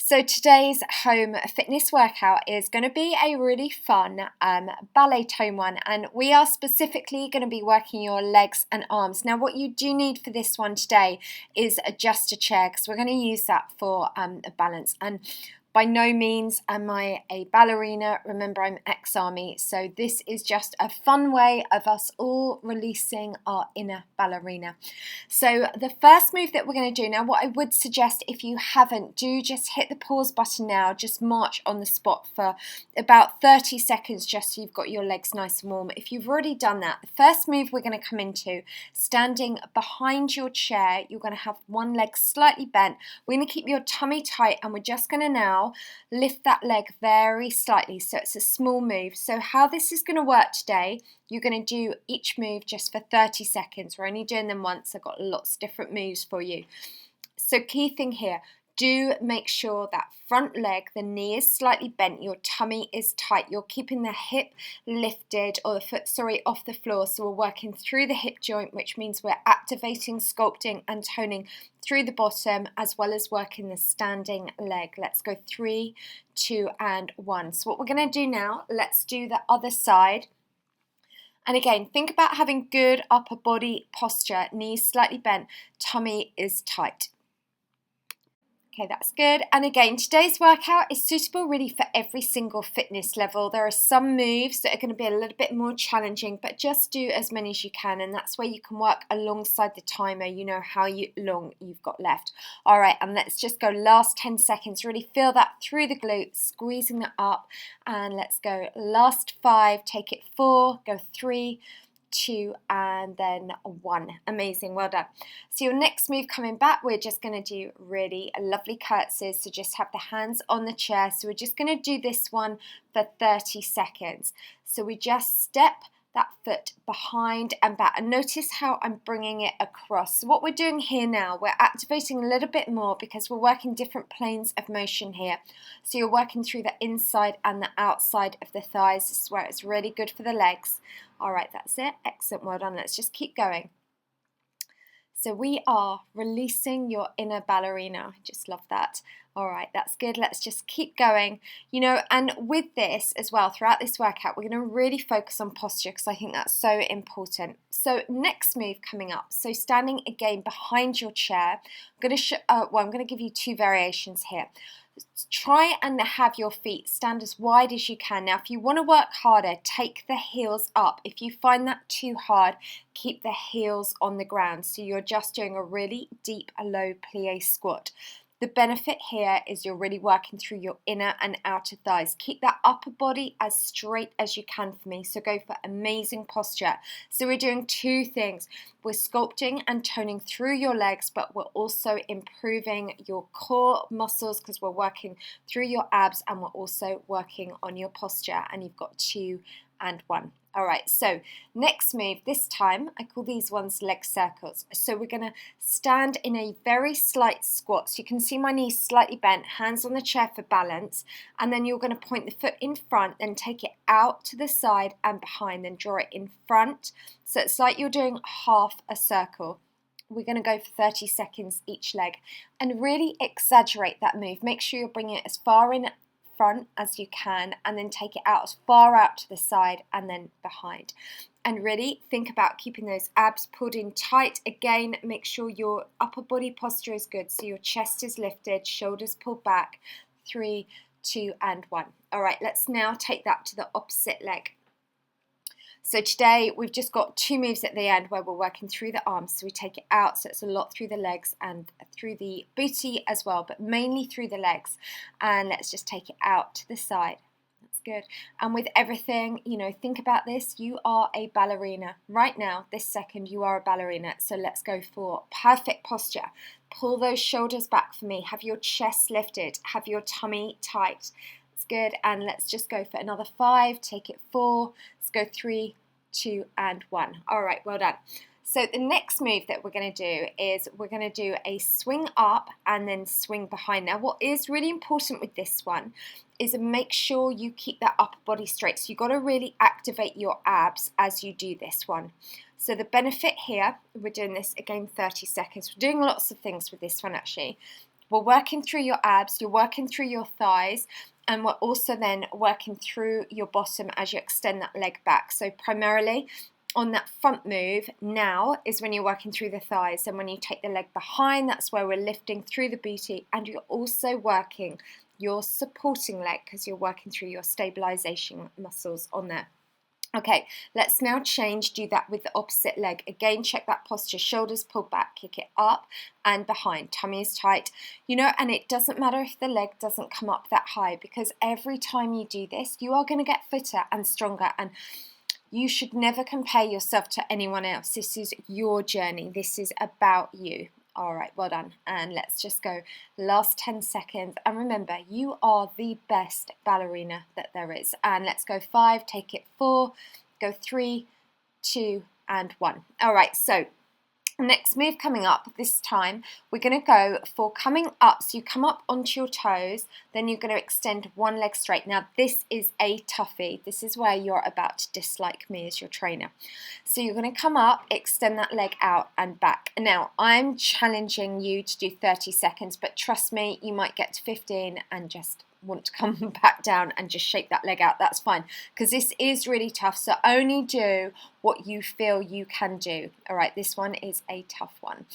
So today's home fitness workout is going to be a really fun ballet tone one, and we are specifically going to be working your legs and arms. Now what you do need for this one today is just a chair, because we're going to use that for a balance. And by no means am I a ballerina. Remember, I'm ex-army, so this is just a fun way of us all releasing our inner ballerina. So the first move that we're going to do now, what I would suggest, if you haven't, do just hit the pause button now, just march on the spot for about 30 seconds just so you've got your legs nice and warm. If you've already done that, the first move we're going to come into, standing behind your chair, you're going to have one leg slightly bent. We're going to keep your tummy tight, and we're just going to now lift that leg very slightly, so it's a small move. So how this is going to work today, you're going to do each move just for 30 seconds. We're only doing them once. I've got lots of different moves for you. So key thing here, do make sure that front leg, the knee is slightly bent, your tummy is tight, you're keeping the hip lifted, or the foot, sorry, off the floor. So we're working through the hip joint, which means we're activating, sculpting and toning through the bottom, as well as working the standing leg. Let's go 3, 2 and 1. So what we're going to do now, let's do the other side. And again, think about having good upper body posture, knees slightly bent, tummy is tight. Okay, that's good. And again, today's workout is suitable really for every single fitness level. There are some moves that are going to be a little bit more challenging, but just do as many as you can, and that's where you can work alongside the timer. You know how long you've got left. All right, and let's just go last 10 seconds. Really feel that through the glutes, squeezing that up, and let's go last 5, take it 4, go 3, 2 and then 1. Amazing, well done. So your next move coming back, we're just going to do really lovely curtsies. So just have the hands on the chair. So we're just going to do this one for 30 seconds. So we just step that foot behind and back, and notice how I'm bringing it across. So what we're doing here now, we're activating a little bit more because we're working different planes of motion here. So you're working through the inside and the outside of the thighs. This is where it's really good for the legs. All right, that's it. Excellent, well done. Let's just keep going. So we are releasing your inner ballerina. Just love that. All right, that's good. Let's just keep going. You know, and with this as well, throughout this workout, we're going to really focus on posture, because I think that's so important. So next move coming up. So standing again behind your chair. I'm going to give you 2 variations here. Try and have your feet stand as wide as you can. Now, if you want to work harder, take the heels up. If you find that too hard, keep the heels on the ground. So you're just doing a really deep, low plie squat. The benefit here is you're really working through your inner and outer thighs. Keep that upper body as straight as you can for me. So go for amazing posture. So we're doing 2 things. We're sculpting and toning through your legs, but we're also improving your core muscles because we're working through your abs, and we're also working on your posture. And you've got 2 and 1. All right, so next move, this time, I call these ones leg circles. So we're gonna stand in a very slight squat. So you can see my knees slightly bent, hands on the chair for balance, and then you're gonna point the foot in front, then take it out to the side and behind, then draw it in front. So it's like you're doing half a circle. We're going to go for 30 seconds each leg, and really exaggerate that move. Make sure you're bringing it as far in front as you can, and then take it out as far out to the side and then behind. And really think about keeping those abs pulled in tight. Again, make sure your upper body posture is good, so your chest is lifted, shoulders pulled back. 3, 2 and 1. All right, let's now take that to the opposite leg. So today we've just got 2 moves at the end where we're working through the arms. So we take it out, so it's a lot through the legs and through the booty as well, but mainly through the legs. And let's just take it out to the side. That's good. And with everything, you know, think about this. You are a ballerina. Right now, this second, you are a ballerina. So let's go for perfect posture. Pull those shoulders back for me. Have your chest lifted. Have your tummy tight. Good, and let's just go for another 5, take it 4, let's go 3, 2 and 1. All right, well done. So the next move that we're going to do is we're going to do a swing up and then swing behind. Now what is really important with this one is make sure you keep that upper body straight. So you've got to really activate your abs as you do this one. So the benefit here, we're doing this again 30 seconds. We're doing lots of things with this one actually. we're working through your abs, you're working through your thighs, and we're also then working through your bottom as you extend that leg back. So primarily on that front move now is when you're working through the thighs, and when you take the leg behind, that's where we're lifting through the booty, and you're also working your supporting leg because you're working through your stabilization muscles on there. Okay, let's now change, do that with the opposite leg. Again, check that posture, shoulders pulled back, kick it up and behind, tummy is tight. You know, and it doesn't matter if the leg doesn't come up that high, because every time you do this, you are going to get fitter and stronger, and you should never compare yourself to anyone else. This is your journey. This is about you. All right, well done. And let's just go last 10 seconds. And remember, you are the best ballerina that there is. And let's go 5, take it 4, go 3, 2, and 1. All right, so next move coming up, this time we're going to go for coming up. So you come up onto your toes, then you're going to extend one leg straight. Now this is a toughie. This is where you're about to dislike me as your trainer. So you're going to come up, extend that leg out and back. Now I'm challenging you to do 30 seconds, but trust me, you might get to 15 and just want to come back down and just shake that leg out. That's fine, because this is really tough, so only do what you feel you can do. All right, this one is a tough one,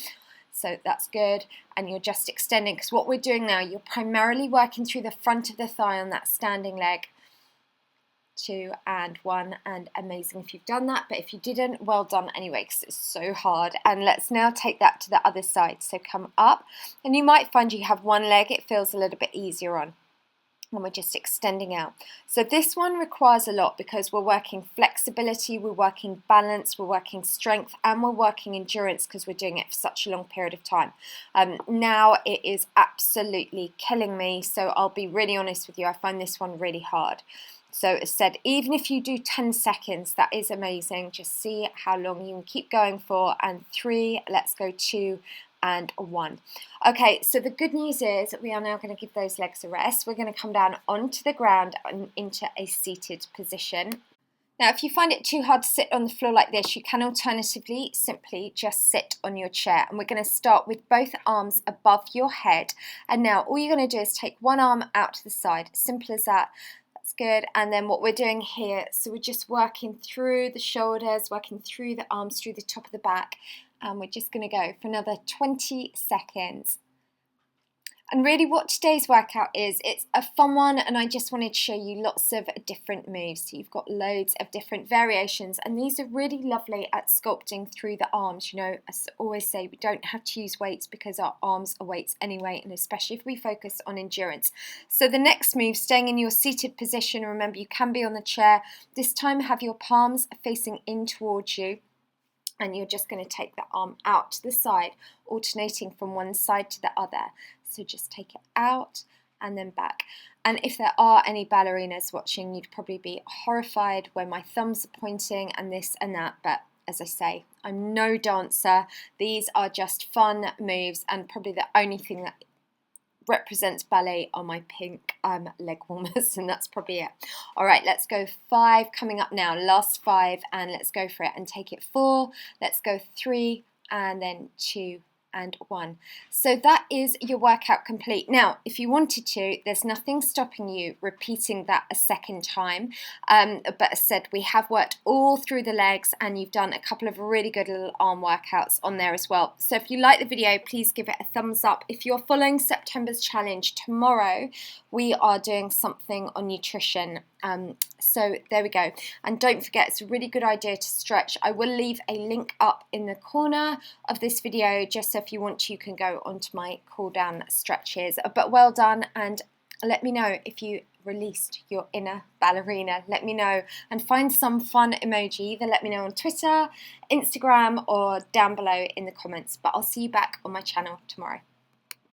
so that's good. And you're just extending, because what we're doing now, you're primarily working through the front of the thigh on that standing leg. 2 and 1, and amazing if you've done that, but if you didn't, well done anyway, because it's so hard. And let's now take that to the other side. So come up, and you might find you have one leg, it feels a little bit easier on, and we're just extending out. So this one requires a lot, because we're working flexibility, we're working balance, we're working strength, and we're working endurance, because we're doing it for such a long period of time. Now it is absolutely killing me, so I'll be really honest with you, I find this one really hard. So as said, even if you do 10 seconds, that is amazing. Just see how long you can keep going for. And 3, let's go 2 and 1. Okay, so the good news is that we are now going to give those legs a rest. We're going to come down onto the ground and into a seated position. Now, if you find it too hard to sit on the floor like this, you can alternatively simply just sit on your chair. And we're going to start with both arms above your head. And now all you're going to do is take one arm out to the side. Simple as that. That's good. And then what we're doing here, so we're just working through the shoulders, working through the arms, through the top of the back. And we're just going to go for another 20 seconds. And really what today's workout is, it's a fun one, and I just wanted to show you lots of different moves. So you've got loads of different variations, and these are really lovely at sculpting through the arms. You know, as I always say, we don't have to use weights because our arms are weights anyway, and especially if we focus on endurance. So the next move, staying in your seated position, remember you can be on the chair. This time have your palms facing in towards you. And you're just going to take the arm out to the side, alternating from one side to the other. So just take it out and then back. And if there are any ballerinas watching, you'd probably be horrified when my thumbs are pointing and this and that. But as I say, I'm no dancer. These are just fun moves, and probably the only thing that represents ballet are my pink leg warmers, and that's probably it. All right, let's go 5 coming up now, last 5, and let's go for it and take it 4, let's go 3, and then 2 and 1. So that is your workout complete. Now, if you wanted to, there's nothing stopping you repeating that a second time. But as said, we have worked all through the legs, and you've done a couple of really good little arm workouts on there as well. So if you like the video, please give it a thumbs up. If you're following September's challenge, tomorrow we are doing something on nutrition. So there we go. And don't forget, it's a really good idea to stretch. I will leave a link up in the corner of this video, just so if you want to, you can go onto my cool down stretches. But well done, and let me know if you released your inner ballerina. Let me know, and find some fun emoji. Either let me know on Twitter, Instagram, or down below in the comments. But I'll see you back on my channel tomorrow.